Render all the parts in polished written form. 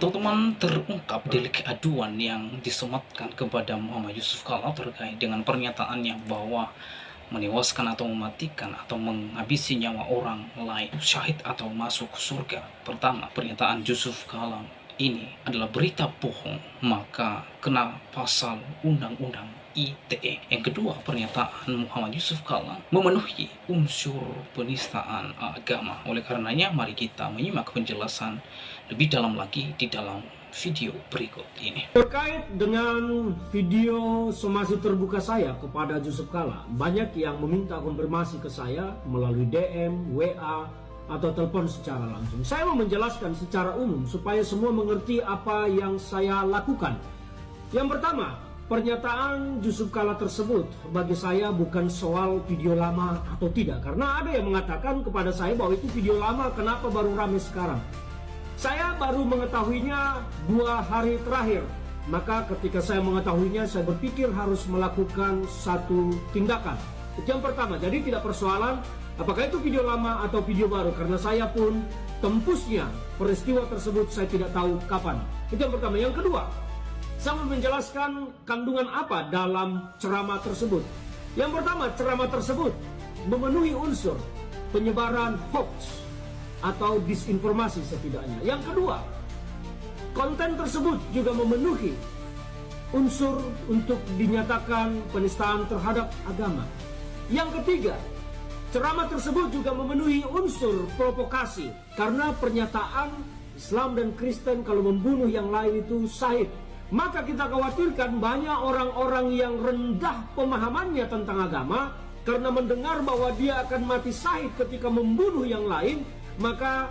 Teman-teman, terungkap delik aduan yang disematkan kepada Muhammad Yusuf Kala terkait dengan pernyataannya bahwa menewaskan atau mematikan atau menghabisi nyawa orang lain, syahid atau masuk surga. Pertama, pernyataan Yusuf Kala ini adalah berita bohong, maka kena pasal Undang-Undang ITE. Yang kedua, pernyataan Muhammad Yusuf Kala memenuhi unsur penistaan agama. Oleh karenanya, mari kita menyimak penjelasan lebih dalam lagi di dalam video berikut ini. Terkait dengan video somasi terbuka saya kepada Yusuf Kala, banyak yang meminta konfirmasi ke saya melalui DM, WA, atau telepon secara langsung. Saya mau menjelaskan secara umum supaya semua mengerti apa yang saya lakukan. Yang pertama, pernyataan Yusuf Kala tersebut bagi saya bukan soal video lama atau tidak. Karena ada yang mengatakan kepada saya bahwa itu video lama, kenapa baru ramai sekarang. Saya baru mengetahuinya 2 hari terakhir. Maka ketika saya mengetahuinya, saya berpikir harus melakukan satu tindakan. Itu yang pertama. Jadi tidak persoalan apakah itu video lama atau video baru. Karena saya pun tembusnya peristiwa tersebut saya tidak tahu kapan. Itu yang pertama. Yang kedua, saya mau menjelaskan kandungan apa dalam ceramah tersebut. Yang pertama, ceramah tersebut memenuhi unsur penyebaran hoax atau disinformasi setidaknya. Yang kedua, konten tersebut juga memenuhi unsur untuk dinyatakan penistaan terhadap agama. Yang ketiga, ceramah tersebut juga memenuhi unsur provokasi karena pernyataan Islam dan Kristen kalau membunuh yang lain itu syahid. Maka kita khawatirkan banyak orang-orang yang rendah pemahamannya tentang agama karena mendengar bahwa dia akan mati syahid ketika membunuh yang lain, maka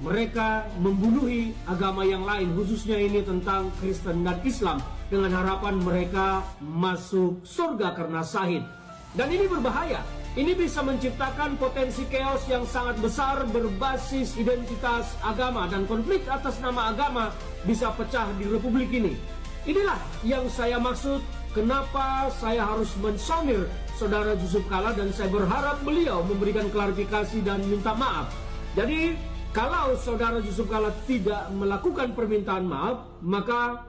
mereka membunuhi agama yang lain, khususnya ini tentang Kristen dan Islam, dengan harapan mereka masuk surga karena syahid. Dan ini berbahaya. Ini bisa menciptakan potensi chaos yang sangat besar berbasis identitas agama, dan konflik atas nama agama bisa pecah di republik ini. Inilah yang saya maksud kenapa saya harus mensomir saudara Yusuf Kala, dan saya berharap beliau memberikan klarifikasi dan minta maaf. Jadi kalau saudara Yusuf Kala tidak melakukan permintaan maaf, maka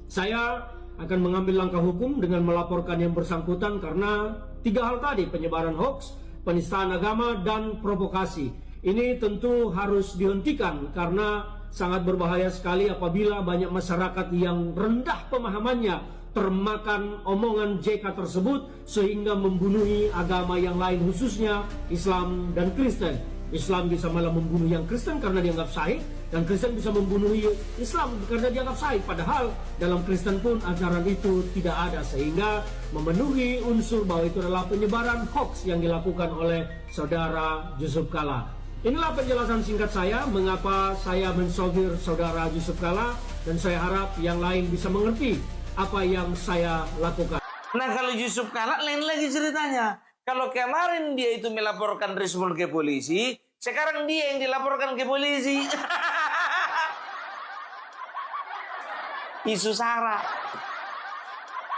saya akan mengambil langkah hukum dengan melaporkan yang bersangkutan karena 3 hal tadi: penyebaran hoax, penistaan agama, dan provokasi. Ini tentu harus dihentikan karena sangat berbahaya sekali apabila banyak masyarakat yang rendah pemahamannya termakan omongan JK tersebut sehingga membunuhi agama yang lain, khususnya Islam dan Kristen. Islam bisa malah membunuh yang Kristen karena dianggap syahid, dan Kristen bisa membunuh Islam karena dianggap syahid. Padahal dalam Kristen pun ajaran itu tidak ada, sehingga memenuhi unsur bahwa itu adalah penyebaran hoax yang dilakukan oleh saudara Yusuf Kala. Inilah penjelasan singkat saya mengapa saya mensogir saudara Yusuf Kala, dan saya harap yang lain bisa mengerti apa yang saya lakukan. Nah, kalau Yusuf Kala lain lagi ceritanya. Kalau kemarin dia itu melaporkan respon ke polisi, sekarang dia yang dilaporkan ke polisi. Isu SARA,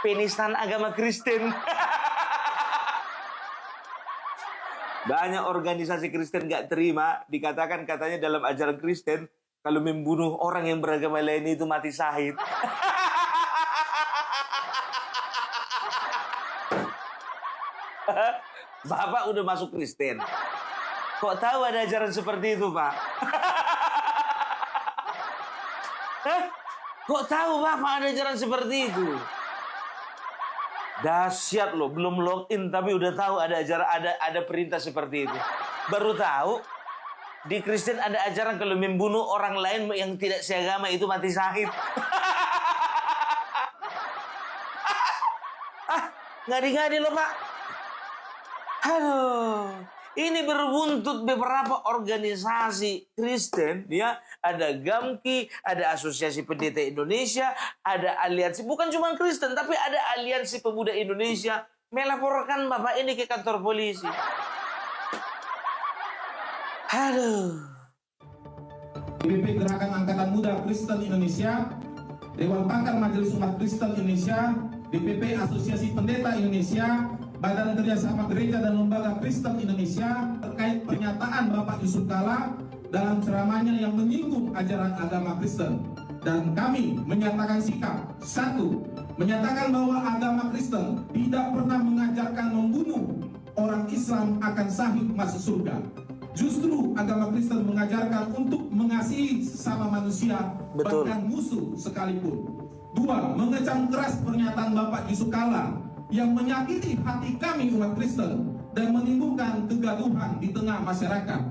penistaan agama Kristen. Banyak organisasi Kristen gak terima, dikatakan katanya dalam ajaran Kristen, kalau membunuh orang yang beragama lain itu mati syahid. Bapak udah masuk Kristen, kok tahu ada ajaran seperti itu, Pak? Kok tahu Bapak ada ajaran seperti itu? Dahsyat loh, belum login tapi udah tahu ada ajaran, ada perintah seperti itu. Baru tahu di Kristen ada ajaran kalau membunuh orang lain yang tidak seagama itu mati syahid. Ngadi-ngadi loh, Pak. Aduh, ini berbuntut beberapa organisasi Kristen, ya. Ada GAMKI, ada Asosiasi Pendeta Indonesia, ada aliansi, bukan cuma Kristen, tapi ada Aliansi Pemuda Indonesia, melaporkan Bapak ini ke kantor polisi. Aduh. DPP Gerakan Angkatan Muda Kristen Indonesia, Dewan Pakar Majelis Umat Kristen Indonesia, DPP Asosiasi Pendeta Indonesia, Badan Kerjasama Gereja dan Lembaga Kristen Indonesia terkait pernyataan Bapak Yusuf Kala dalam ceramahnya yang menyinggung ajaran agama Kristen. dan kami menyatakan sikap. Satu, menyatakan bahwa agama Kristen tidak pernah mengajarkan membunuh orang Islam akan sahih masuk surga. Justru agama Kristen mengajarkan untuk mengasihi sesama manusia, Betul. bahkan musuh sekalipun. Dua, mengecam keras pernyataan Bapak Yusuf Kalla yang menyakiti hati kami umat Kristen dan menimbulkan kegaduhan di tengah masyarakat.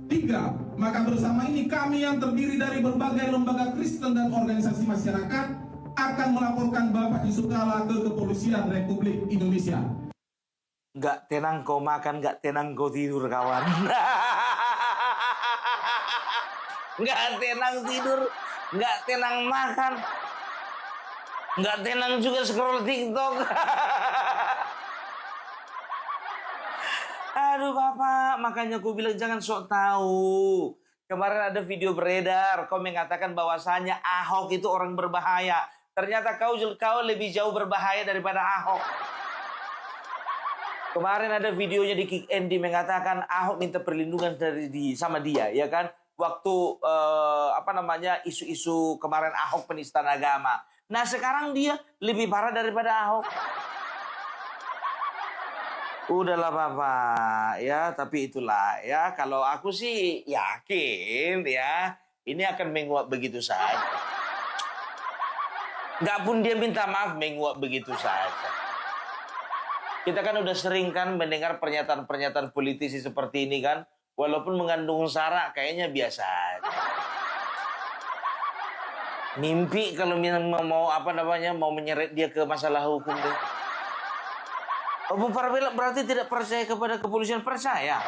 Tiga, maka bersama ini kami yang terdiri dari berbagai lembaga Kristen dan organisasi masyarakat akan melaporkan Bapak Yusuf Kalla ke Kepolisian Republik Indonesia. Nggak tenang kau makan, nggak tenang kau tidur, kawan. Nggak tenang tidur, nggak tenang makan, nggak tenang juga scroll TikTok. Aduh Bapak, makanya aku bilang jangan sok tahu. Kemarin ada video beredar, kau mengatakan bahwasanya Ahok itu orang berbahaya. Ternyata kau lebih jauh berbahaya daripada Ahok. Kemarin ada videonya di Kick Andy mengatakan Ahok minta perlindungan sama dia, ya kan? Waktu isu-isu kemarin Ahok penistaan agama. Nah sekarang dia lebih parah daripada Ahok. Udahlah Bapak, ya tapi itulah ya. Kalau aku sih yakin ya ini akan menguap begitu saja. Nggak pun dia minta maaf, menguap begitu saja. Kita kan udah sering kan mendengar pernyataan-pernyataan politisi seperti ini kan. Walaupun mengandung sara kayaknya biasa aja. Mimpi kalau mau menyeret dia ke masalah hukum deh. Bung Parvela berarti tidak percaya kepada kepolisian? Percaya.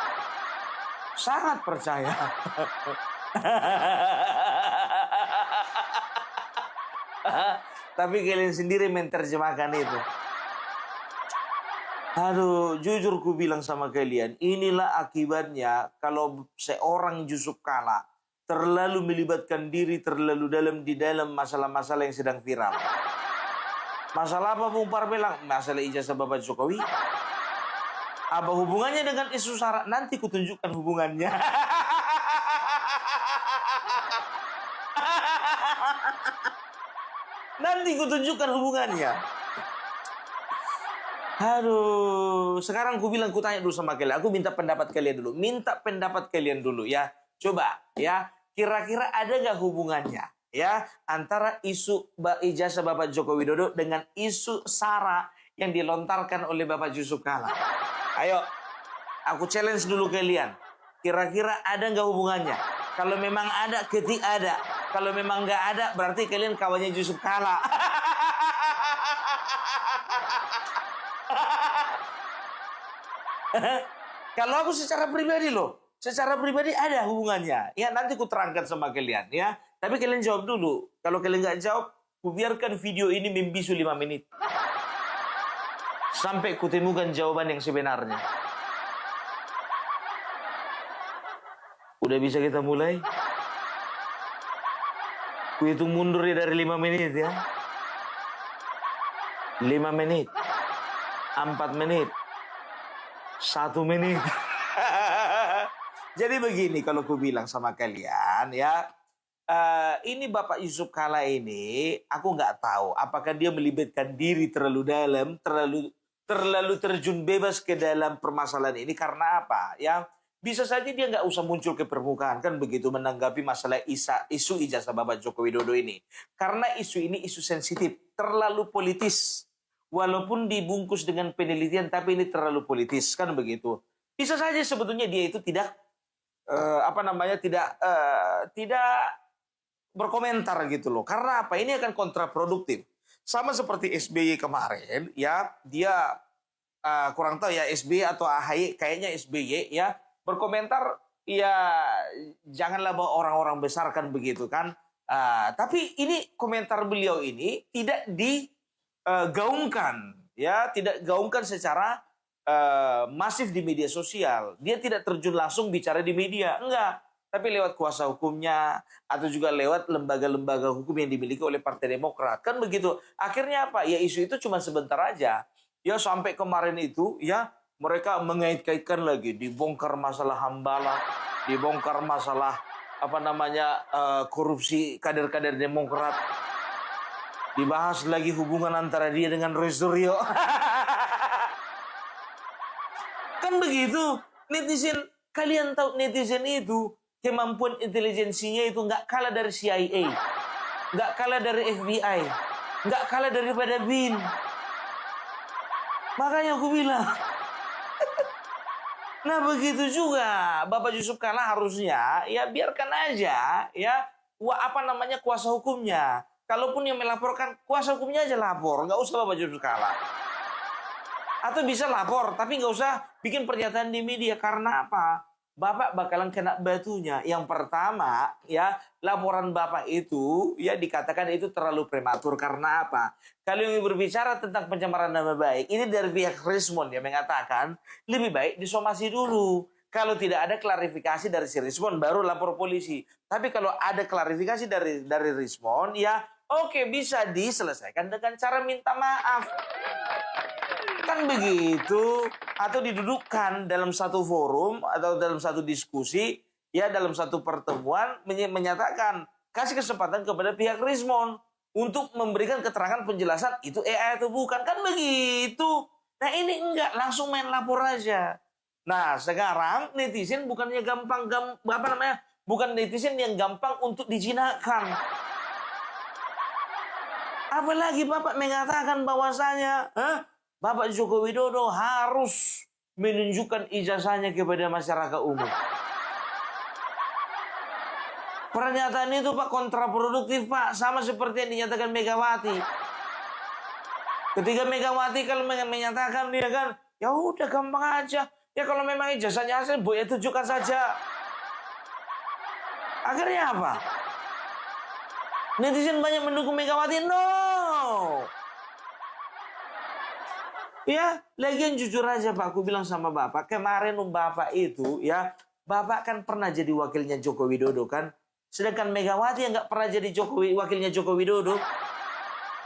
Sangat percaya. Tapi kalian sendiri menerjemahkan itu. Aduh, jujur ku bilang sama kalian, inilah akibatnya kalau seorang Yusuf Kalla terlalu melibatkan diri terlalu dalam di dalam masalah-masalah yang sedang viral. Masalah apa Bung Parvela? Masalah ijazah Bapak Jokowi. Apa hubungannya dengan isu sara? Nanti kutunjukkan hubungannya. Nanti kutunjukkan hubungannya. Aduh, sekarang ku bilang, ku tanya dulu sama kalian. Aku minta pendapat kalian dulu. Minta pendapat kalian dulu ya. Coba ya, kira-kira ada nggak hubungannya ya antara isu ijazah Bapak Joko Widodo dengan isu sara yang dilontarkan oleh Bapak Yusuf Kalla? Ayo, aku challenge dulu kalian. Kira-kira ada nggak hubungannya? Kalau memang ada, ketik ada. Kalau memang nggak ada, berarti kalian kawannya Yusuf Kalla. Kalau aku secara pribadi loh, secara pribadi ada hubungannya. Ya nanti ku terangkan sama kalian ya. Tapi kalian jawab dulu. Kalau kalian nggak jawab, ku biarkan video ini membisu 5 menit. Sampai ku temukan jawaban yang sebenarnya. Udah bisa kita mulai? Ku hitung mundur ya dari 5 menit ya. 5 menit. 4 menit. 1 menit. Jadi begini kalau ku bilang sama kalian ya. Ini Bapak Yusuf Kalla ini, aku nggak tahu apakah dia melibatkan diri terlalu dalam, terlalu terjun bebas ke dalam permasalahan ini karena apa? Ya bisa saja dia nggak usah muncul ke permukaan kan begitu menanggapi masalah isu ijazah Bapak Joko Widodo ini. Karena isu ini isu sensitif, terlalu politis. Walaupun dibungkus dengan penelitian, tapi ini terlalu politis kan begitu. Bisa saja sebetulnya dia itu tidak tidak berkomentar gitu loh. Karena apa? Ini akan kontraproduktif. Sama seperti SBY kemarin, ya dia kurang tahu ya SBY atau AHY, kayaknya SBY ya berkomentar ya janganlah bawa orang-orang besar kan begitu kan. Tapi ini komentar beliau ini tidak digaungkan ya, tidak gaungkan secara masif di media sosial. Dia tidak terjun langsung bicara di media, enggak. Tapi lewat kuasa hukumnya atau juga lewat lembaga-lembaga hukum yang dimiliki oleh Partai Demokrat. Kan begitu. Akhirnya apa? Ya isu itu cuma sebentar aja. Ya sampai kemarin itu ya mereka mengait-kaitkan lagi. Dibongkar masalah Hambala, dibongkar masalah korupsi kader-kader Demokrat. Dibahas lagi hubungan antara dia dengan Roy Suryo. Kan begitu. Netizen, kalian tahu netizen itu kemampuan intelijensinya itu nggak kalah dari CIA, nggak kalah dari FBI, nggak kalah daripada BIN. Makanya aku bilang, nah begitu juga Bapak Yusuf Kalla harusnya ya biarkan aja ya kuasa hukumnya. Kalaupun yang melaporkan, kuasa hukumnya aja lapor, nggak usah Bapak Yusuf Kalla. Atau bisa lapor, tapi nggak usah bikin pernyataan di media. Karena apa? Bapak bakalan kena batunya. Yang pertama, ya laporan Bapak itu ya dikatakan itu terlalu prematur. Karena apa? Kalau yang berbicara tentang pencemaran nama baik, ini dari pihak Rismond yang mengatakan lebih baik disomasi dulu. Kalau tidak ada klarifikasi dari si Rismond, baru lapor polisi. Tapi kalau ada klarifikasi dari Rismond, ya oke, bisa diselesaikan dengan cara minta maaf. Kan begitu. Atau didudukkan dalam satu forum atau dalam satu diskusi, ya dalam satu pertemuan menyatakan, kasih kesempatan kepada pihak Rismond untuk memberikan keterangan penjelasan itu AI atau bukan. Kan begitu. Nah ini enggak, langsung main lapor aja. Nah sekarang netizen bukannya bukan netizen yang gampang untuk dijinakkan. Apalagi Bapak mengatakan bahwasanya Bapak Joko Widodo harus menunjukkan ijazahnya kepada masyarakat umum. Pernyataan itu Pak kontraproduktif Pak, sama seperti yang dinyatakan Megawati. Ketika Megawati kalau menyatakan dia kan, ya udah gampang aja. Ya kalau memang ijazahnya asli, boleh tunjukkan saja. Akhirnya apa? Netizen banyak mendukung Megawati, no. Ya, lagian jujur aja Pak, aku bilang sama Bapak, kemarin Bapak itu ya, Bapak kan pernah jadi wakilnya Joko Widodo kan, sedangkan Megawati yang nggak pernah jadi wakilnya Joko Widodo,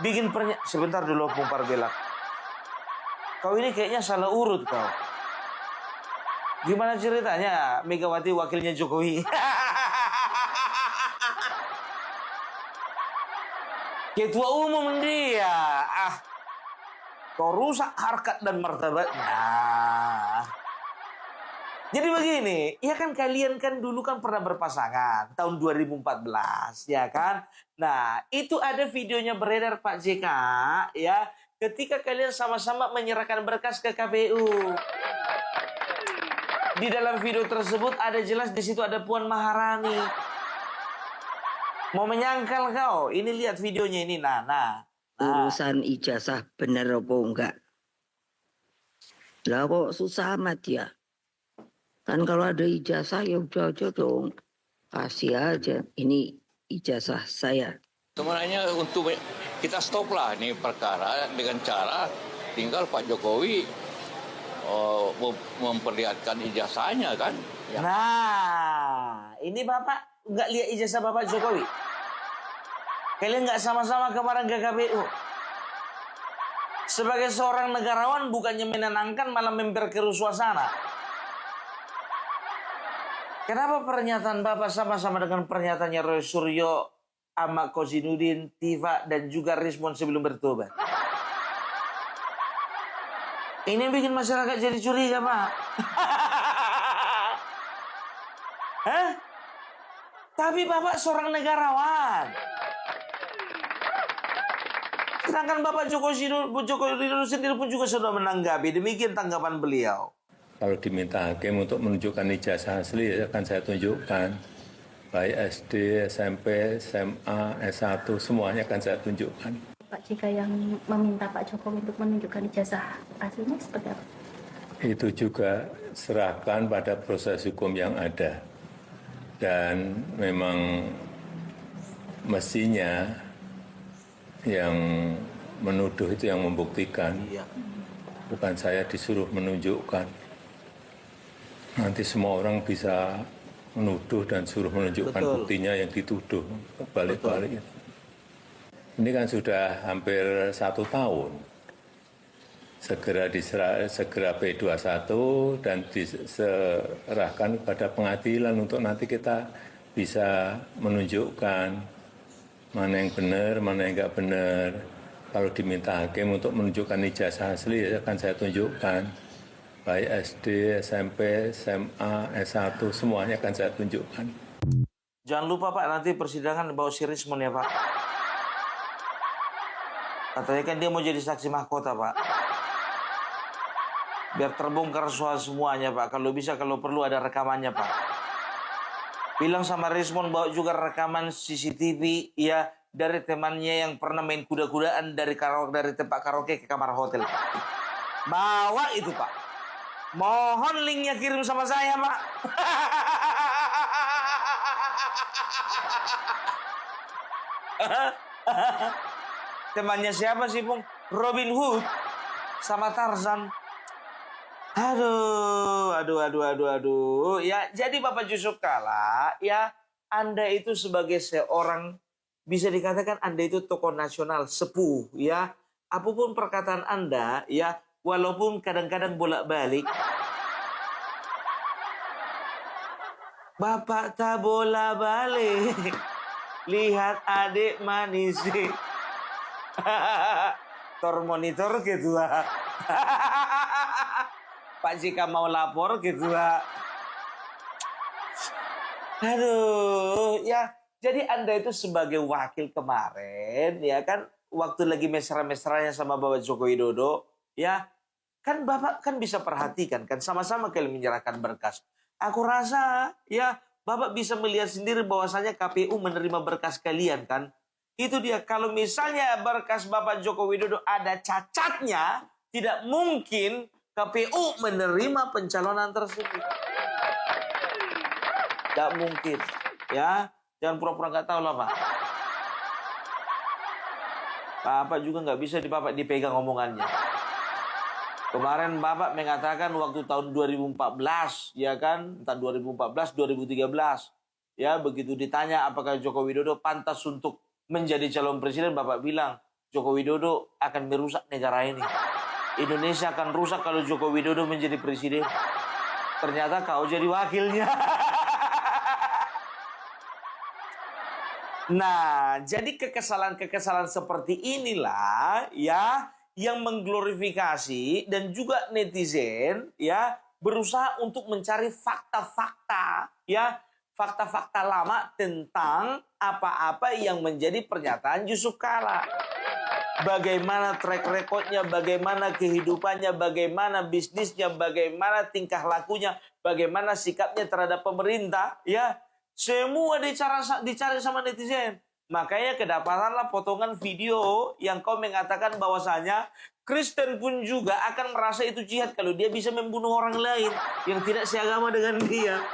bikin sebentar dulu Bung Parbela, kau ini kayaknya salah urut kau. Gimana ceritanya Megawati wakilnya Jokowi? Ketua umum dia, kau rusak harkat dan martabatnya. Jadi begini, ya kan kalian kan dulu kan pernah berpasangan tahun 2014, ya kan? Nah, itu ada videonya beredar Pak JK, ya, ketika kalian sama-sama menyerahkan berkas ke KPU. Di dalam video tersebut ada jelas di situ ada Puan Maharani. Mau menyangkal kau? Ini lihat videonya ini, nah. Urusan ijazah bener apa enggak? Lah kok susah amat ya? Kan kalau ada ijazah ya udah aja dong. Kasih aja. Ini ijazah saya. Sebenarnya untuk kita stop lah ini perkara dengan cara tinggal Pak Jokowi memperlihatkan ijazahnya kan. Ya. Nah, ini Bapak nggak lihat ijazah Bapak Jokowi? Kalian nggak sama-sama kemarin ke KPU? Sebagai seorang negarawan bukannya menenangkan malah memperkeruh suasana. Kenapa pernyataan Bapak sama-sama dengan pernyataannya Roy Suryo, Ahmad Kozinudin, Tifa, dan juga Rismond sebelum bertobat? Ini bikin masyarakat jadi curiga, Pak. Hah? Tapi Bapak seorang negarawan. Sedangkan Bapak Joko Widodo sendiri pun juga sudah menanggapi. Demikian tanggapan beliau. Kalau diminta hakim untuk menunjukkan ijazah asli, akan saya tunjukkan. Baik SD, SMP, SMA, S1, semuanya akan saya tunjukkan. Pak, jika yang meminta Pak Jokowi untuk menunjukkan ijazah aslinya seperti apa? Itu juga serahkan pada proses hukum yang ada. Dan memang mestinya yang menuduh itu yang membuktikan. Bukan saya disuruh menunjukkan. Nanti semua orang bisa menuduh dan suruh menunjukkan buktinya yang dituduh. Balik-balik. Ini kan sudah hampir 1 tahun. Segera P21 dan diserahkan kepada pengadilan untuk nanti kita bisa menunjukkan mana yang benar, mana yang nggak benar. Kalau diminta hakim untuk menunjukkan ijazah asli, ya akan saya tunjukkan. Baik SD, SMP, SMA, S1, semuanya akan saya tunjukkan. Jangan lupa Pak, nanti persidangan bawa si Rismon ya Pak. Katanya kan dia mau jadi saksi mahkota Pak. Biar terbongkar soal semuanya Pak. Kalau bisa, kalau perlu ada rekamannya Pak. Bilang sama Rismon bawa juga rekaman CCTV ya dari temannya yang pernah main kuda-kudaan dari tempat karaoke ke kamar hotel Pak. Bawa itu Pak. Mohon linknya kirim sama saya Pak. Temannya siapa sih Pung? Robin Hood sama Tarzan. Aduh. Ya, jadi Bapak Yusuf Kalla, ya Anda itu sebagai seorang, bisa dikatakan Anda itu tokoh nasional, sepuh, ya. Apapun perkataan Anda, ya, walaupun kadang-kadang bolak-balik. Bapak tak bolak-balik. Lihat adik manis. Tor monitor gitu. Pak jika mau lapor gitu. Aduh, ya. Jadi Anda itu sebagai wakil kemarin, ya kan, waktu lagi mesra-mesranya sama Bapak Joko Widodo, ya, kan Bapak kan bisa perhatikan kan, sama-sama kalian menyerahkan berkas. Aku rasa, ya, Bapak bisa melihat sendiri bahwasanya KPU menerima berkas kalian kan. Itu dia, kalau misalnya berkas Bapak Joko Widodo ada cacatnya, tidak mungkin KPU menerima pencalonan tersebut. Tidak mungkin, ya. Jangan pura-pura nggak tahu lah Pak. Bapak juga nggak bisa dipegang omongannya. Kemarin Bapak mengatakan waktu tahun 2014, ya kan, entah 2014, 2013, ya begitu ditanya apakah Joko Widodo pantas untuk menjadi calon presiden, Bapak bilang Joko Widodo akan merusak negara ini. Indonesia akan rusak kalau Joko Widodo menjadi presiden. Ternyata kau jadi wakilnya. Nah, jadi kekesalan-kekesalan seperti inilah ya yang mengglorifikasi dan juga netizen ya berusaha untuk mencari fakta-fakta ya, fakta-fakta lama tentang apa-apa yang menjadi pernyataan Yusuf Kalla. Bagaimana track recordnya, bagaimana kehidupannya, bagaimana bisnisnya, bagaimana tingkah lakunya, bagaimana sikapnya terhadap pemerintah ya. Semua dicari sama netizen. Makanya kedapatanlah potongan video yang kau mengatakan bahwasanya Kristen pun juga akan merasa itu jihad kalau dia bisa membunuh orang lain yang tidak seagama dengan dia.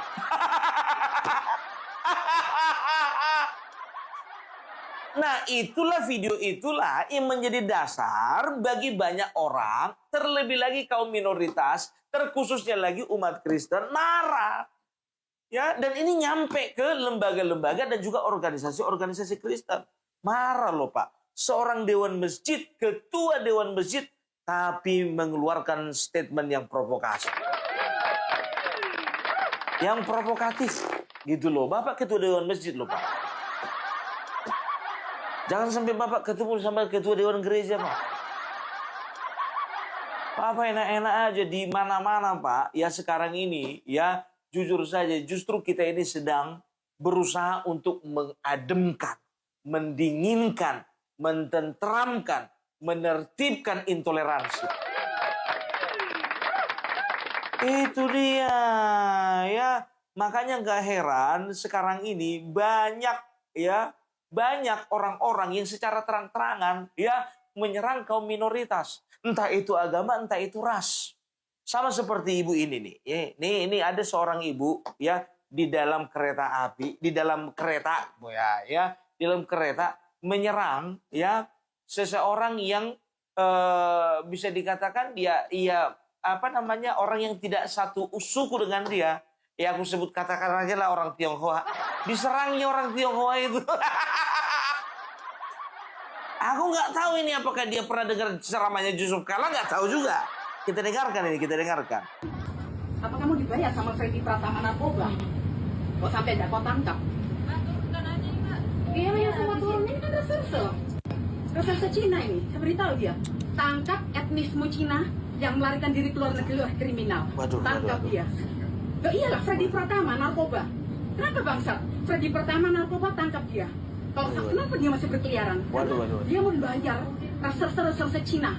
Nah, itulah video itulah yang menjadi dasar bagi banyak orang, terlebih lagi kaum minoritas, terkhususnya lagi umat Kristen marah. Ya, dan ini nyampe ke lembaga-lembaga dan juga organisasi-organisasi Kristen. Marah loh Pak. Seorang dewan masjid, ketua dewan masjid, tapi mengeluarkan statement yang provokasi. Yang provokatif. Gitu loh. Bapak ketua dewan masjid loh Pak. Jangan sampai Bapak ketemu sama ketua dewan gereja Pak. Bapak enak-enak aja di mana-mana Pak. Ya sekarang ini ya. Jujur saja, justru kita ini sedang berusaha untuk mengademkan, mendinginkan, mententeramkan, menertibkan intoleransi. Itu dia, ya. Makanya nggak heran sekarang ini banyak orang-orang yang secara terang-terangan ya menyerang kaum minoritas, entah itu agama, entah itu ras. Sama seperti ibu ini nih. Ini ada seorang ibu ya di dalam kereta api, di dalam kereta menyerang ya seseorang yang bisa dikatakan orang yang tidak satu suku dengan dia. Ya aku sebut katakan aja lah orang Tionghoa. Diserangnya orang Tionghoa itu. Aku nggak tahu ini apakah dia pernah dengar ceramahnya Yusuf Kalla, nggak tahu juga. Kita dengarkan. Apa kamu dibayar sama Freddy Pratama narkoba? Kok sampai tidak kau tangkap? Iya, yang semua turun ini kan reserse. Reserse Cina ini, saya beritahu dia. Tangkap etnisme Cina yang melarikan diri ke luar negeri oleh kriminal. Tangkap dia. Oh iyalah, Freddy Pratama, narkoba. Kenapa bangsat? Freddy Pratama, narkoba, tangkap dia. Kalau kenapa dia masih berkeliaran? Dia mau dibayar reserse Cina.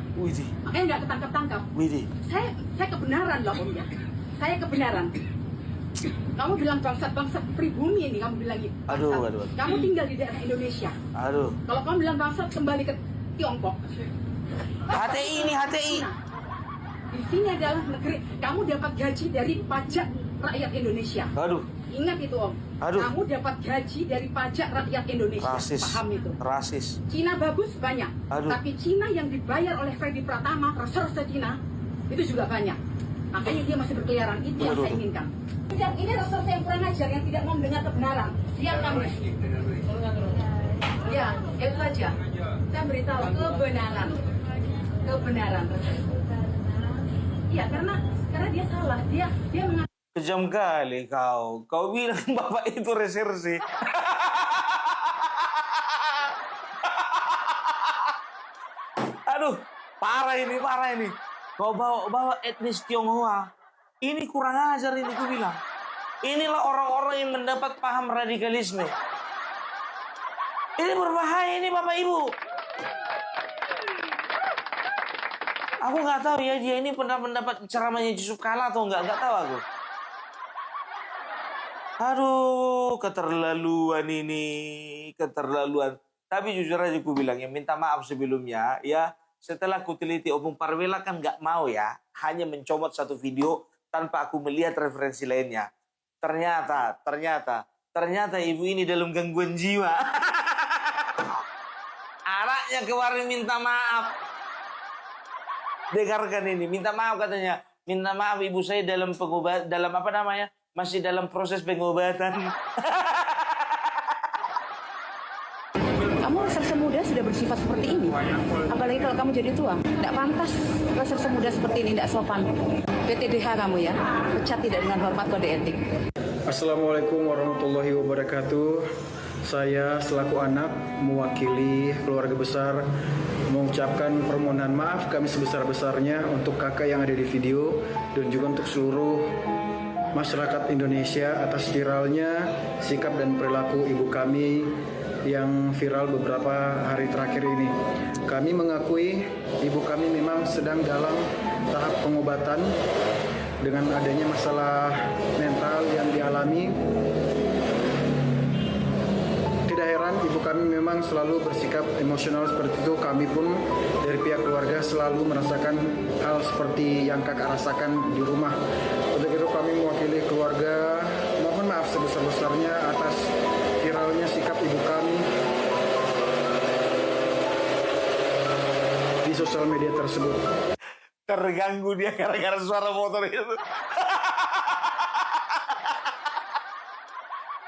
Makanya nggak ketangkap-tangkap. Saya kebenaran loh, Om ya. Saya kebenaran. Kamu bilang bangsat pribumi ini, kamu bilang gitu. Kamu tinggal di daerah Indonesia. Kalau kamu bilang bangsat, kembali ke Tiongkok. HTI ini, HTI. Nah, di sini adalah negeri, kamu dapat gaji dari pajak rakyat Indonesia. Ingat itu, Om. Kamu dapat gaji dari pajak rakyat Indonesia. Paham itu? Rasis. Cina bagus banyak, tapi Cina yang dibayar oleh Freddy Pratama, reserse Cina, itu juga banyak. Makanya dia masih berkeliaran. Itu yang saya inginkan. Ini reserse yang kurang ajar, yang tidak mau mendengar kebenaran. Siap kamu? Ya, itu saja. Saya beritahu kebenaran. Kebenaran. Iya, karena dia salah. Dia mengatakan. Kejam kali kau. Kau bilang bapak itu reserse. Aduh, parah ini. Kau bawa etnis Tionghoa. Ini kurang ajar ini ku bilang. Inilah orang-orang yang mendapat paham radikalisme. Ini berbahaya ini Bapak Ibu. Aku nggak tahu ya dia ini pernah mendapat ceramahnya Yusuf Kala atau nggak tahu aku. Aduh, keterlaluan ini, keterlaluan. Tapi jujur aja aku bilang ya, minta maaf sebelumnya ya. Setelah ku teliti Opung Parwela kan nggak mau ya, hanya mencomot satu video tanpa aku melihat referensi lainnya. Ternyata ibu ini dalam gangguan jiwa. Anaknya kemarin minta maaf. Dengarkan ini, minta maaf katanya. Minta maaf ibu saya dalam masih dalam proses pengobatan. Kamu reserse muda sudah bersifat seperti ini. Apalagi kalau kamu jadi tua. Tidak pantas reserse muda seperti ini, tidak sopan. PTDH kamu ya, pecat tidak dengan hormat kode etik. Assalamualaikum warahmatullahi wabarakatuh. Saya selaku anak mewakili keluarga besar mengucapkan permohonan maaf kami sebesar-besarnya untuk kakak yang ada di video dan juga untuk seluruh masyarakat Indonesia atas viralnya sikap dan perilaku ibu kami yang viral beberapa hari terakhir ini. Kami mengakui ibu kami memang sedang dalam tahap pengobatan dengan adanya masalah mental yang dialami. Tidak heran ibu kami memang selalu bersikap emosional seperti itu. Kami pun dari pihak keluarga selalu merasakan hal seperti yang kakak rasakan di rumah. Untuk itu kami mewakili keluarga mohon maaf sebesar-besarnya atas viralnya sikap ibu kami di sosial media tersebut. Terganggu dia gara-gara suara motor itu.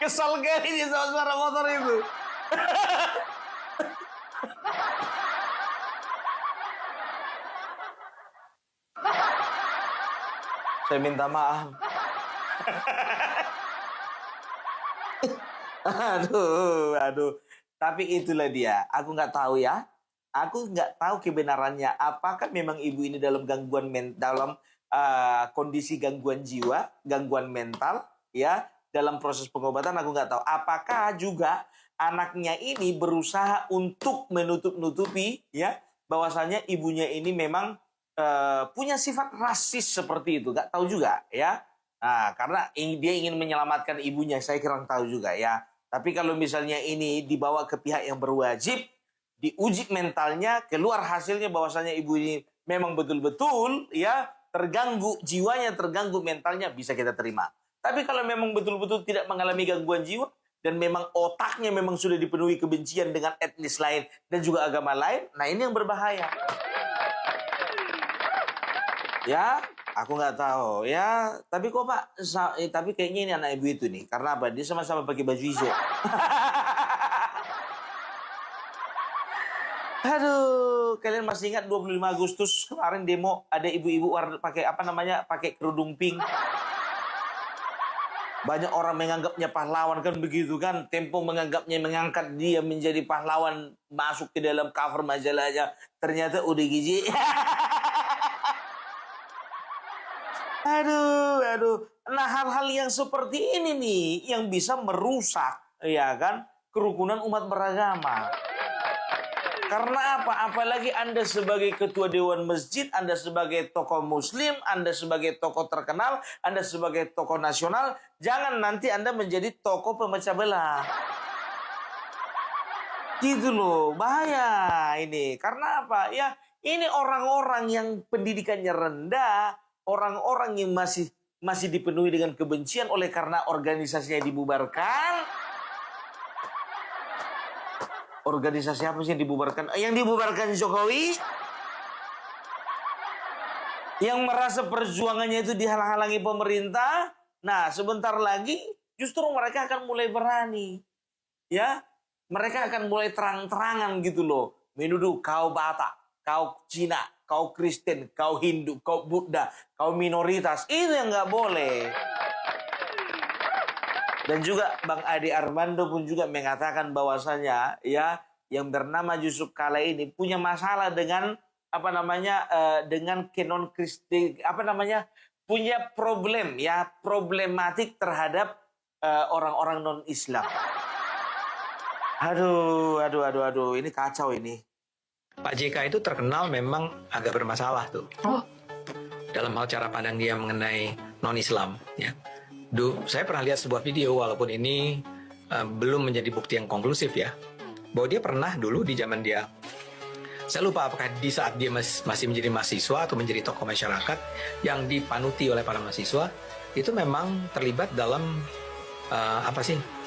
Kesal kali dia sama suara motor itu. Saya minta maaf. Aduh. Tapi itulah dia. Aku nggak tahu ya. Aku nggak tahu kebenarannya. Apakah memang ibu ini dalam kondisi gangguan jiwa, gangguan mental, ya, dalam proses pengobatan aku nggak tahu. Apakah juga anaknya ini berusaha untuk menutup-nutupi, ya, bahwasanya ibunya ini memang punya sifat rasis seperti itu. Nggak tahu juga, ya. Nah, karena dia ingin menyelamatkan ibunya, saya kurang tahu juga, ya. Tapi kalau misalnya ini dibawa ke pihak yang berwajib, diuji mentalnya, keluar hasilnya bahwasanya ibu ini memang betul-betul ya terganggu jiwanya, terganggu mentalnya, bisa kita terima. Tapi kalau memang betul-betul tidak mengalami gangguan jiwa dan memang otaknya memang sudah dipenuhi kebencian dengan etnis lain dan juga agama lain, nah ini yang berbahaya. Ya, aku nggak tahu ya. Tapi kok Pak, tapi kayaknya ini anak ibu itu nih. Karena apa? Dia sama-sama pakai baju hijau. Aduh, kalian masih ingat 25 Agustus kemarin demo ada ibu-ibu pakai pakai kerudung pink. Banyak orang menganggapnya pahlawan kan begitu kan. Tempo menganggapnya mengangkat dia menjadi pahlawan, masuk ke dalam cover majalahnya. Ternyata udah gizi. Aduh. Nah, hal-hal yang seperti ini nih yang bisa merusak, ya kan, kerukunan umat beragama. Karena apa? Apalagi Anda sebagai ketua dewan masjid, Anda sebagai tokoh muslim, Anda sebagai tokoh terkenal, Anda sebagai tokoh nasional, jangan nanti Anda menjadi tokoh pemecah belah. Gitu loh, bahaya ini. Karena apa? Ya, ini orang-orang yang pendidikannya rendah, orang-orang yang masih dipenuhi dengan kebencian oleh karena organisasinya dibubarkan. Organisasi apa sih yang dibubarkan? Yang dibubarkan Jokowi? Yang merasa perjuangannya itu dihalang-halangi pemerintah? Nah, sebentar lagi justru mereka akan mulai berani. Ya, mereka akan mulai terang-terangan gitu loh. Menuduh kau Batak, kau Cina, kau Kristen, kau Hindu, kau Buddha, kau minoritas. Itu yang nggak boleh. Dan juga Bang Adi Armando pun juga mengatakan bahwasanya ya yang bernama Yusuf Kala ini punya masalah dengan dengan kenon Kristen, punya problematik terhadap orang-orang non Islam. Aduh, ini kacau ini. Pak JK itu terkenal memang agak bermasalah tuh. Dalam hal cara pandang dia mengenai non Islam ya. Saya pernah lihat sebuah video, walaupun ini belum menjadi bukti yang konklusif ya, bahwa dia pernah dulu di zaman dia, saya lupa apakah di saat dia masih menjadi mahasiswa atau menjadi tokoh masyarakat yang dipanuti oleh para mahasiswa, itu memang terlibat dalam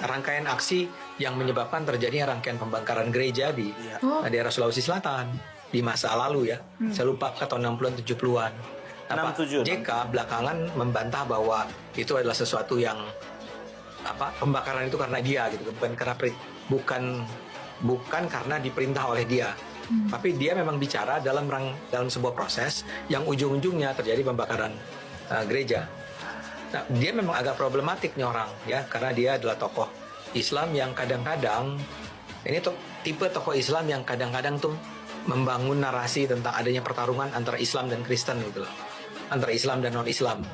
rangkaian aksi yang menyebabkan terjadinya rangkaian pembakaran gereja di daerah Sulawesi Selatan di masa lalu ya. Saya lupa ke tahun 60-an 70-an. JK belakangan membantah bahwa itu adalah sesuatu yang pembakaran itu karena dia gitu, bukan karena diperintah oleh dia. Tapi dia memang bicara dalam sebuah proses yang ujung-ujungnya terjadi pembakaran gereja. Nah, dia memang agak problematik nih orang ya, karena dia adalah tokoh Islam yang kadang-kadang tipe tokoh Islam yang kadang-kadang tuh membangun narasi tentang adanya pertarungan antara Islam dan Kristen gitu loh. Antara Islam dan non-Islam,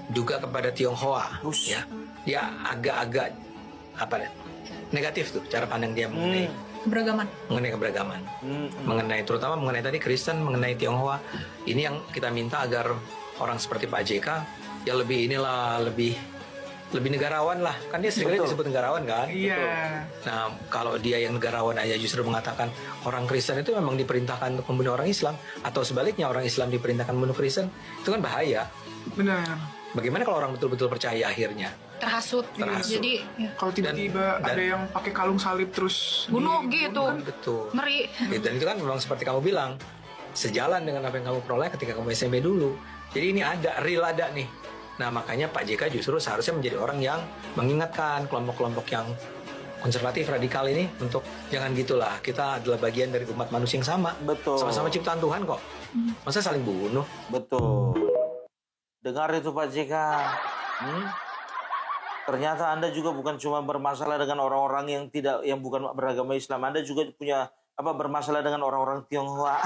juga kepada Tionghoa, ya, dia agak-agak negatif tuh cara pandang dia mengenai keberagaman, terutama mengenai tadi Kristen, mengenai Tionghoa. Ini yang kita minta agar orang seperti Pak JK ya lebih negarawan lah, kan dia sering disebut negarawan kan. Iya. Nah, kalau dia yang negarawan aja justru mengatakan orang Kristen itu memang diperintahkan untuk membunuh orang Islam, atau sebaliknya orang Islam diperintahkan membunuh Kristen, itu kan bahaya. Benar. Bagaimana kalau orang betul-betul percaya akhirnya? Terhasut. Jadi kalau tiba-tiba ada yang pakai kalung salib terus bunuh gitu. Kan, betul. Ngeri. Dan itu kan memang seperti kamu bilang, sejalan dengan apa yang kamu peroleh ketika kamu SMP dulu. Jadi ini real ada nih. Nah, makanya Pak JK justru seharusnya menjadi orang yang mengingatkan kelompok-kelompok yang konservatif, radikal ini untuk jangan gitulah. Kita adalah bagian dari umat manusia yang sama. Betul. Sama-sama ciptaan Tuhan kok. Masa saling bunuh? Betul. Dengar itu Pak JK. Ternyata Anda juga bukan cuma bermasalah dengan orang-orang yang bukan beragama Islam. Anda juga punya bermasalah dengan orang-orang Tionghoa.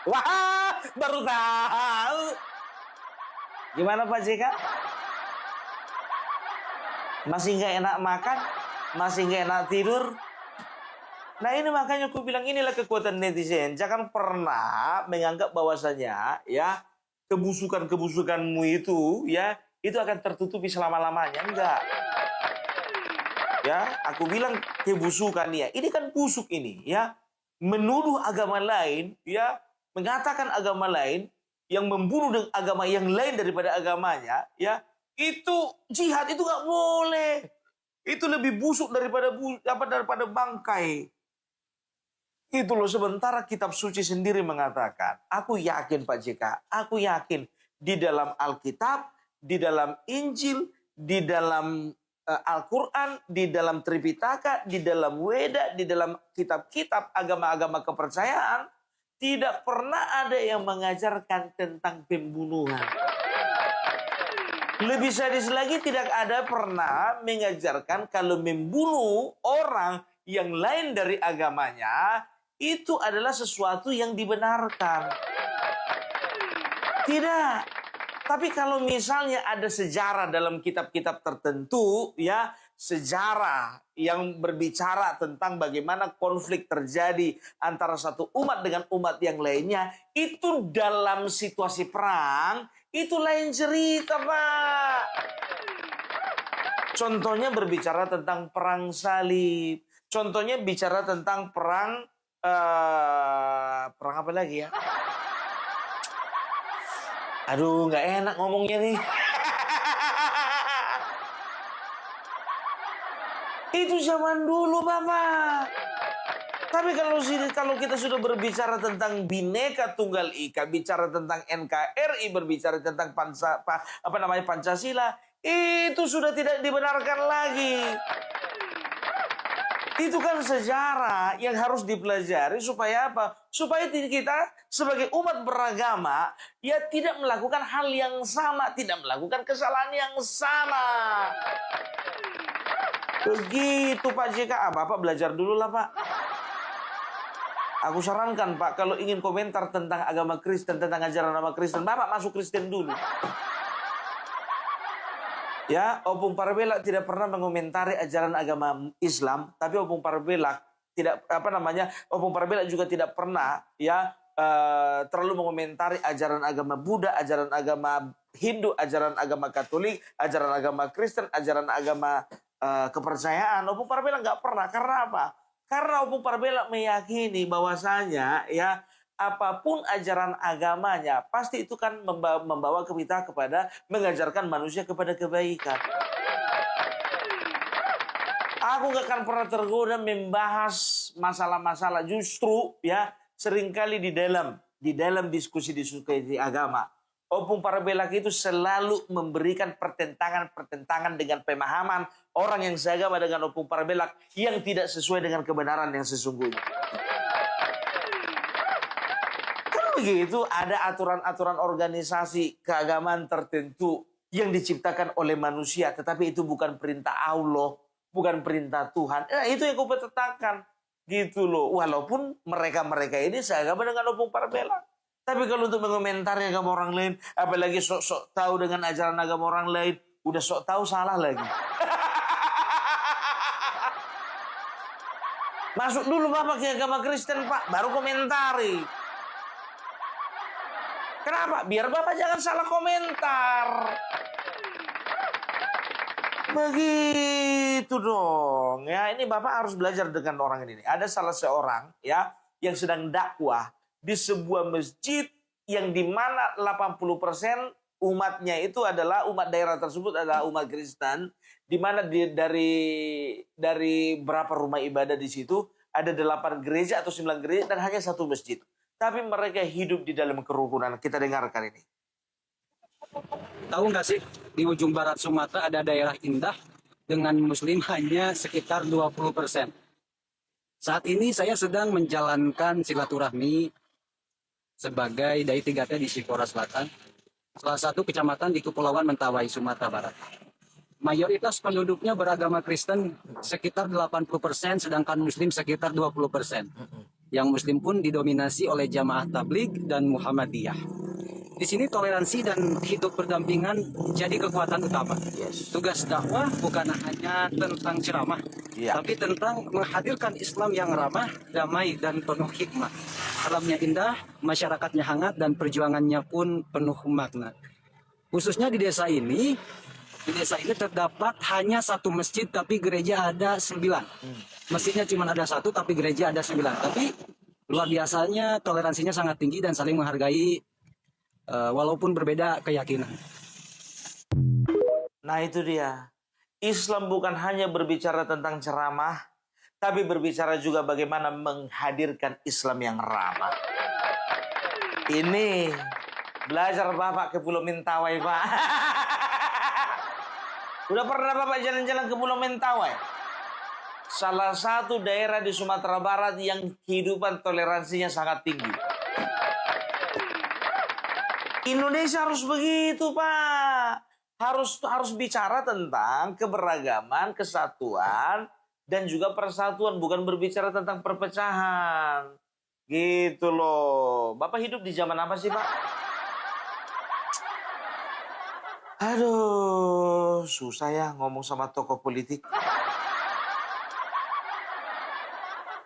Wah, baru tahu. Gimana Pak JK? Masih nggak enak makan? Masih nggak enak tidur? Nah, ini makanya aku bilang inilah kekuatan netizen. Jangan pernah menganggap bahwasanya ya kebusukanmu itu ya itu akan tertutupi selama-lamanya. Enggak. Ya, aku bilang kebusukan ya. Ini kan busuk ini ya. Menuduh agama lain ya. Mengatakan agama lain yang membunuh dengan agama yang lain daripada agamanya, ya itu jihad, itu nggak boleh. Itu lebih busuk daripada bangkai. Itu loh, sementara kitab suci sendiri mengatakan, aku yakin Pak JK, aku yakin di dalam Alkitab, di dalam Injil, di dalam Al-Quran, di dalam Tripitaka, di dalam Weda, di dalam kitab-kitab agama-agama kepercayaan, tidak pernah ada yang mengajarkan tentang pembunuhan. Lebih sadis lagi, tidak ada pernah mengajarkan kalau membunuh orang yang lain dari agamanya itu adalah sesuatu yang dibenarkan. Tidak. Tapi kalau misalnya ada sejarah dalam kitab-kitab tertentu, ya, sejarah yang berbicara tentang bagaimana konflik terjadi antara satu umat dengan umat yang lainnya, itu dalam situasi perang, itu lain cerita, Pak. Contohnya berbicara tentang perang salib. Contohnya bicara tentang perang apa lagi ya? Aduh, nggak enak ngomongnya nih. Itu zaman dulu, Bapak. Tapi kalau kita sudah berbicara tentang Bhinneka Tunggal Ika, bicara tentang NKRI, berbicara tentang Pancasila, itu sudah tidak dibenarkan lagi. Itu kan sejarah yang harus dipelajari supaya apa? Supaya kita sebagai umat beragama ya tidak melakukan hal yang sama, tidak melakukan kesalahan yang sama. Begitu Pak JK. Bapak belajar dulu lah, Pak. Aku sarankan, Pak, kalau ingin komentar tentang agama Kristen, tentang ajaran agama Kristen, Bapak masuk Kristen dulu. Ya, Opung Parbelak tidak pernah mengomentari ajaran agama Islam, tapi Opung Parbelak Opung Parbelak juga tidak pernah ya terlalu mengomentari ajaran agama Buddha, ajaran agama Hindu, ajaran agama Katolik, ajaran agama Kristen, ajaran agama kepercayaan. Opung Parbelak nggak pernah. Karena apa? Karena Opung Parbelak meyakini bahwasanya ya apapun ajaran agamanya pasti itu kan membawa kita kepada mengajarkan manusia kepada kebaikan. Aku gak akan pernah tergoda membahas masalah-masalah, justru ya seringkali di dalam diskusi-diskusi agama, Opung Parbelak itu selalu memberikan pertentangan dengan pemahaman orang yang seagama dengan Opung Parbelak yang tidak sesuai dengan kebenaran yang sesungguhnya. Begitu ada aturan-aturan organisasi keagamaan tertentu yang diciptakan oleh manusia, tetapi itu bukan perintah Allah, bukan perintah Tuhan. Itu yang aku pertentangan gitu loh. Walaupun mereka ini seagama dengan Opung Parbelak. Tapi kalau untuk mengomentari agama orang lain, apalagi sok-sok tahu dengan ajaran agama orang lain, udah sok tahu salah lagi. Masuk dulu Bapak ke agama Kristen, Pak, baru komentari. Kenapa? Biar Bapak jangan salah komentar. Begitu dong. Ya, ini Bapak harus belajar dengan orang ini. Ada salah seorang ya yang sedang dakwah di sebuah masjid yang dimana 80% umatnya itu adalah umat daerah tersebut adalah umat Kristen, di mana dari berapa rumah ibadah di situ ada 8 gereja atau 9 gereja dan hanya 1 masjid. Tapi mereka hidup di dalam kerukunan. Kita dengarkan ini. Tahu nggak sih, di ujung barat Sumatera ada daerah indah dengan muslim hanya sekitar 20%. Saat ini saya sedang menjalankan silaturahmi sebagai Dai 3T di Sipora Selatan, salah satu kecamatan di Kepulauan Mentawai, Sumatera Barat. Mayoritas penduduknya beragama Kristen sekitar 80%, sedangkan muslim sekitar 20%. Yang muslim pun didominasi oleh jamaah tabligh dan Muhammadiyah. Di sini toleransi dan hidup berdampingan jadi kekuatan utama. Tugas dakwah bukan hanya tentang ceramah, tapi tentang menghadirkan Islam yang ramah, damai, dan penuh hikmah. Alamnya indah, masyarakatnya hangat, dan perjuangannya pun penuh makna. Khususnya di desa ini terdapat hanya 1 masjid, tapi gereja ada 9. Masjidnya cuma ada 1, tapi gereja ada 9. Tapi luar biasanya toleransinya sangat tinggi dan saling menghargai walaupun berbeda keyakinan. Nah itu dia. Islam bukan hanya berbicara tentang ceramah, tapi berbicara juga bagaimana menghadirkan Islam yang ramah. Ini belajar Bapak ke Pulau Mentawai, Pak. Udah pernah Bapak jalan-jalan ke Pulau Mentawai? Salah satu daerah di Sumatera Barat yang kehidupan toleransinya sangat tinggi. Indonesia harus begitu, Pak. harus bicara tentang keberagaman, kesatuan, dan juga persatuan, bukan berbicara tentang perpecahan. Gitu loh. Bapak hidup di zaman apa sih, Pak? Aduh, susah ya ngomong sama tokoh politik.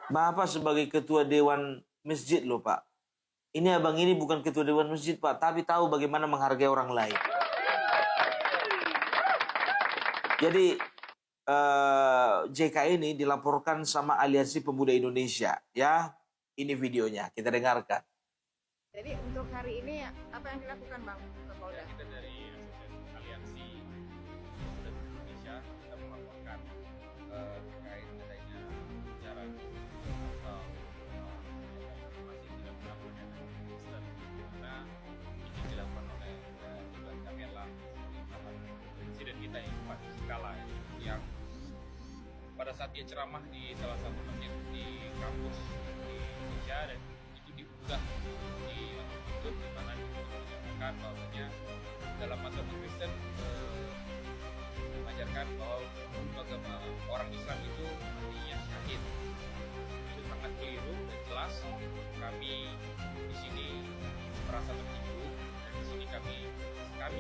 Bapak sebagai ketua dewan masjid loh, Pak. Ini abang ini bukan ketua dewan masjid, Pak, tapi tahu bagaimana menghargai orang lain. Jadi JK ini dilaporkan sama Aliansi Pemuda Indonesia, ya. Ini videonya, kita dengarkan. Jadi untuk hari ini apa yang dilakukan, Bang, ke Polda? Kita dari Aliansi Pemuda Indonesia kita melaporkan terkait adanya ujaran atau informasi tidak benar dari Kristen, karena ini dilakukan oleh Ridwan Kamil lah, presiden kita yang Pak Yusuf Kalla, yang pada saat dia ceramah di salah satu masjid di kampus di Indonesia, dan itu diunggah di YouTube, di mana dinyatakan bahwasanya dalam mazhab Kristen mengajarkan bahwa agama orang Islam itu artinya syahid. Itu sangat keliru dan jelas. Kami di sini merasa terhibur, dan di sini kami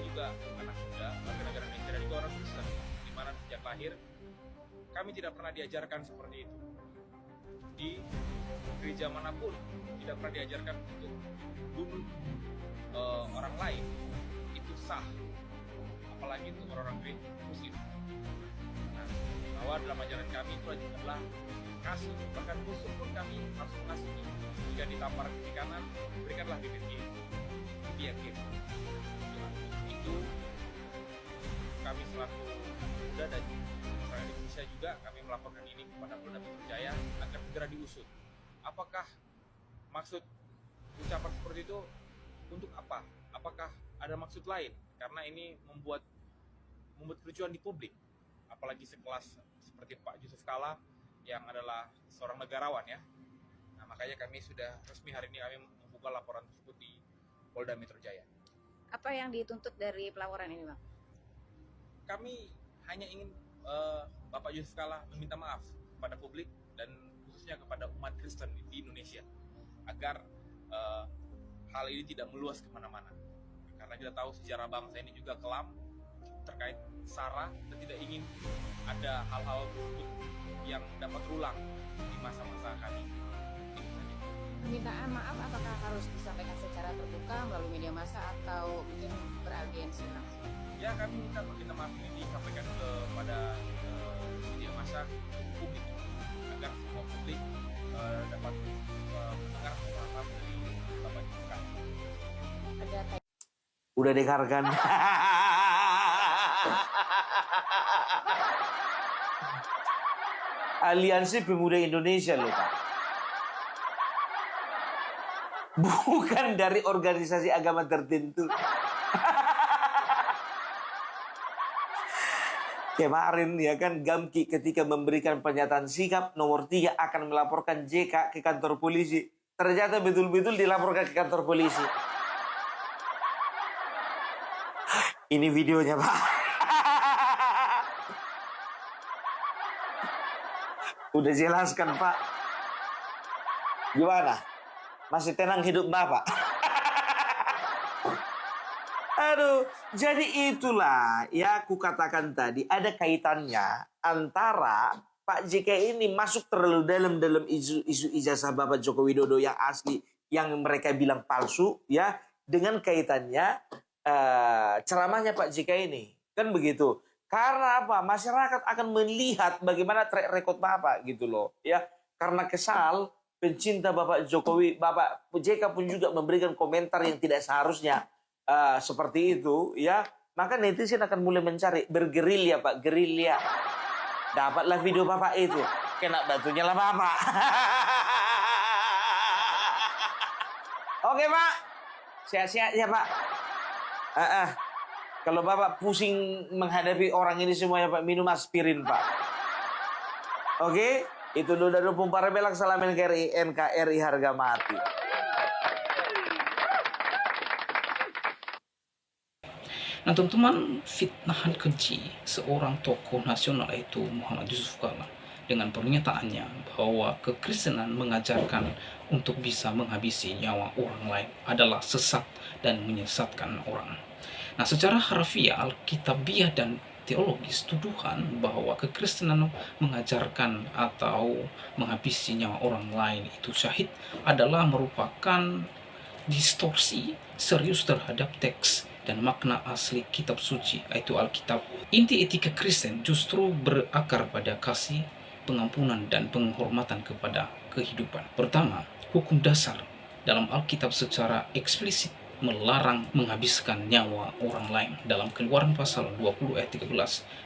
juga anak muda warga negara Indonesia dan juga orang Kristen, di mana sejak lahir kami tidak pernah diajarkan seperti itu. Di gereja manapun tidak pernah diajarkan untuk bunuh orang lain. Itu sah, apalagi untuk orang Muslim. Nah, bahwa dalam ajaran kami itu adalah kasih, bahkan musuh pun kami harus mengasihi. Jika ditampar di kanan, berikanlah bibir kiri. Dia kiri. Itu kami selaku muda dan masyarakat Indonesia juga kami melaporkan ini kepada Polda Metro Jaya agar segera diusut. Apakah maksud ucapan seperti itu untuk apa? Apakah ada maksud lain? Karena ini membuat kericuan di publik, apalagi sekelas seperti Pak Yusuf Kalla yang adalah seorang negarawan, ya. Nah, makanya kami sudah resmi hari ini kami membuka laporan tersebut di Polda Metro Jaya. Apa yang dituntut dari pelaporan ini, Bang? Kami hanya ingin Bapak Yusuf Kalla meminta maaf kepada publik dan khususnya kepada umat Kristen di Indonesia agar hal ini tidak meluas kemana-mana, karena kita tahu sejarah bangsa ini juga kelam terkait SARA, dan tidak ingin ada hal-hal tersebut yang dapat terulang di masa-masa kami. Permintaan maaf apakah harus disampaikan secara terbuka melalui media massa atau mungkin beraudiensi langsung? Ya, kami minta permintaan maaf ini disampaikan kepada media massa publik agar semua publik dapat mendengar pemahaman dari Bapak Yusuf Kalla. Udah dengarkan. Aliansi Pemuda Indonesia loh, Pak. Bukan dari organisasi agama tertentu. Kemarin ya kan Gamki ketika memberikan pernyataan sikap nomor 3 akan melaporkan JK ke kantor polisi. Ternyata betul-betul dilaporkan ke kantor polisi. Ini videonya, Pak. Udah jelaskan, Pak. Gimana? Masih tenang hidup Bapak? Aduh, jadi itulah ya aku katakan tadi, ada kaitannya antara Pak JK ini masuk terlalu dalam isu ijazah Bapak Joko Widodo yang asli, yang mereka bilang palsu, ya, dengan kaitannya ceramahnya Pak JK ini, kan begitu. Karena apa? Masyarakat akan melihat bagaimana track record Bapak gitu loh, ya. Karena kesal, pencinta Bapak Jokowi, Bapak JK pun juga memberikan komentar yang tidak seharusnya. Seperti itu, ya, maka netizen akan mulai mencari, bergerilya, Pak, gerilya. Dapatlah video Bapak itu, kena batunya lah Bapak. Oke, Pak, sehat-sehat ya, Pak. Kalau Bapak pusing menghadapi orang ini semuanya, Pak, minum aspirin, Pak. Oke, itu Duda Dupung Parabelak, salam NKRI, NKRI harga mati. Nah teman-teman, fitnahan keji seorang tokoh nasional yaitu Muhammad Yusuf Kalla dengan pernyataannya bahwa kekristenan mengajarkan untuk bisa menghabisi nyawa orang lain adalah sesat dan menyesatkan orang. Nah secara harfiah, alkitabiah dan teologis, tuduhan bahwa kekristenan mengajarkan atau menghabisi nyawa orang lain itu syahid adalah merupakan distorsi serius terhadap teks dan makna asli kitab suci, yaitu Alkitab. Inti etika Kristen justru berakar pada kasih, pengampunan, dan penghormatan kepada kehidupan. Pertama, hukum dasar dalam Alkitab secara eksplisit melarang menghabiskan nyawa orang lain. Dalam Keluaran pasal 20 ayat 13,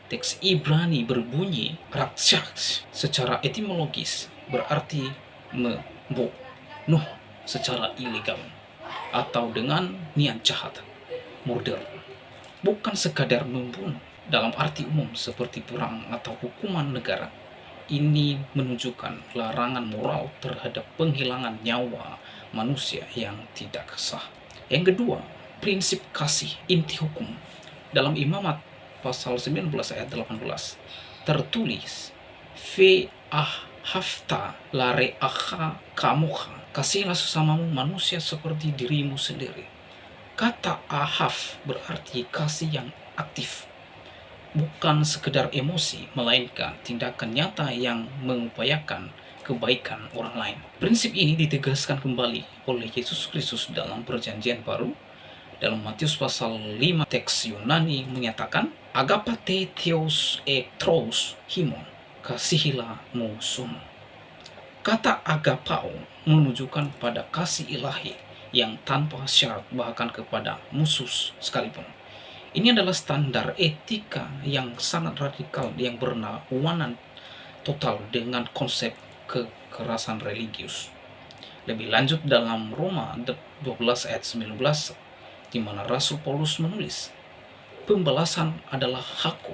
teks Ibrani berbunyi raksyaks secara etimologis berarti membunuh secara ilegal atau dengan niat jahat, murder. Bukan sekadar membunuh dalam arti umum seperti perang atau hukuman negara. Ini menunjukkan larangan moral terhadap penghilangan nyawa manusia yang tidak sah. Yang kedua, prinsip kasih, inti hukum. Dalam Imamat pasal 19 ayat 18 tertulis Fe ahafta lare akha kamuha, kasihlah sesamamu manusia seperti dirimu sendiri. Kata ahaf berarti kasih yang aktif, bukan sekedar emosi, melainkan tindakan nyata yang mengupayakan kebaikan orang lain. Prinsip ini ditegaskan kembali oleh Yesus Kristus dalam Perjanjian Baru. Dalam Matius pasal 5, teks Yunani menyatakan agapate theos tros himon, kasihilah musuhmu. Kata agapao menunjukkan pada kasih ilahi yang tanpa syarat bahkan kepada musuh sekalipun. Ini adalah standar etika yang sangat radikal yang berlawanan total dengan konsep kekerasan religius. Lebih lanjut dalam Roma 12 ayat 19 di mana Rasul Paulus menulis, pembalasan adalah hakku,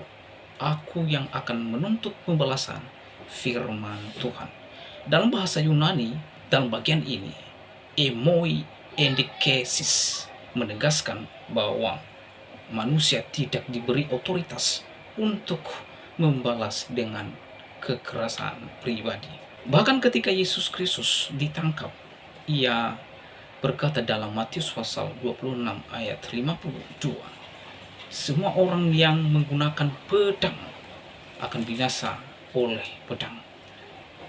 aku yang akan menuntut pembalasan, firman Tuhan. Dalam bahasa Yunani, dalam bagian ini, emoi endikesis menegaskan bahwa manusia tidak diberi otoritas untuk membalas dengan kekerasan pribadi. Bahkan ketika Yesus Kristus ditangkap, ia berkata dalam Matius pasal 26 ayat 52, semua orang yang menggunakan pedang akan binasa oleh pedang.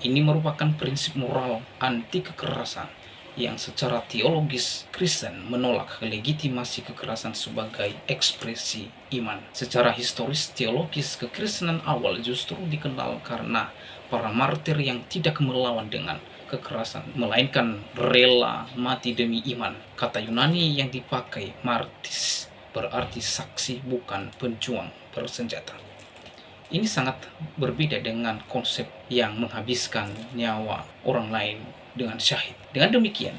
Ini merupakan prinsip moral anti kekerasan yang secara teologis Kristen menolak legitimasi kekerasan sebagai ekspresi iman. Secara historis teologis, kekristenan awal justru dikenal karena para martir yang tidak melawan dengan kekerasan, melainkan rela mati demi iman. Kata Yunani yang dipakai martis berarti saksi, bukan pejuang bersenjata. Ini sangat berbeda dengan konsep yang menghabiskan nyawa orang lain dengan syahid. Dengan demikian,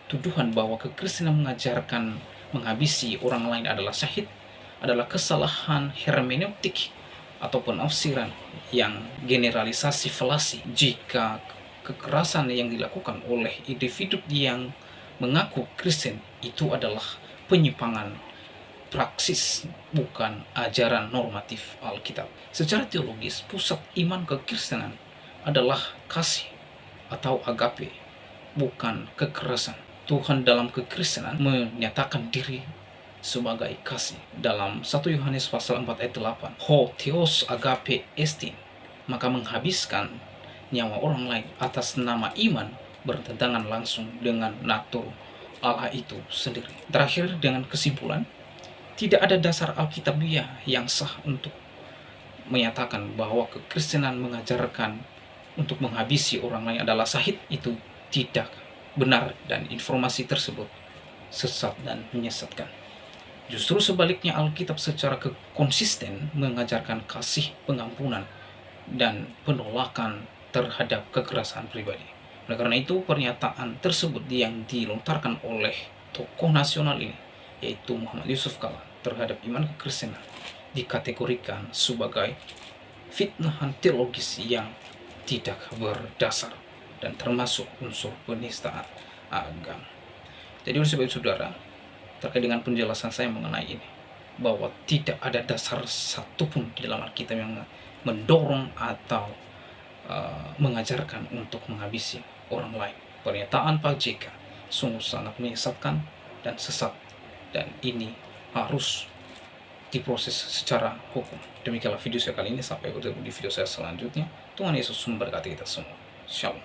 tuduhan bahwa kekristenan mengajarkan menghabisi orang lain adalah syahid adalah kesalahan hermeneutik atau penafsiran yang generalisasi falasi. Jika kekerasan yang dilakukan oleh individu yang mengaku Kristen itu adalah penyimpangan praksis, bukan ajaran normatif Alkitab. Secara teologis, pusat iman kekristenan adalah kasih atau agape, bukan kekerasan. Tuhan dalam kekristenan menyatakan diri sebagai kasih. Dalam 1 Yohanes pasal 4 ayat 8, ho theos agape estin, maka menghabiskan nyawa orang lain atas nama iman bertentangan langsung dengan natur Allah itu sendiri. Terakhir, dengan kesimpulan, tidak ada dasar alkitabiah yang sah untuk menyatakan bahwa kekristenan mengajarkan untuk menghabisi orang lain adalah syahid. Itu tidak benar dan informasi tersebut sesat dan menyesatkan. Justru sebaliknya, Alkitab secara konsisten mengajarkan kasih, pengampunan, dan penolakan terhadap kekerasan pribadi. Oleh karena itu, pernyataan tersebut yang dilontarkan oleh tokoh nasional ini, yaitu Muhammad Yusuf Kalla, terhadap iman kekristenan dikategorikan sebagai fitnahan teologis yang tidak berdasar dan termasuk unsur penistaan agama. Jadi oleh sebab itu, saudara, terkait dengan penjelasan saya mengenai ini, bahwa tidak ada dasar satupun di dalam Alkitab yang mendorong atau mengajarkan untuk menghabisi orang lain. Pernyataan Pak JK sungguh sangat menyesatkan dan sesat, dan ini harus diproses secara hukum. Demikianlah video saya kali ini, sampai bertemu di video saya selanjutnya. Tuhan Yesus memberkati kita semua. Shalom.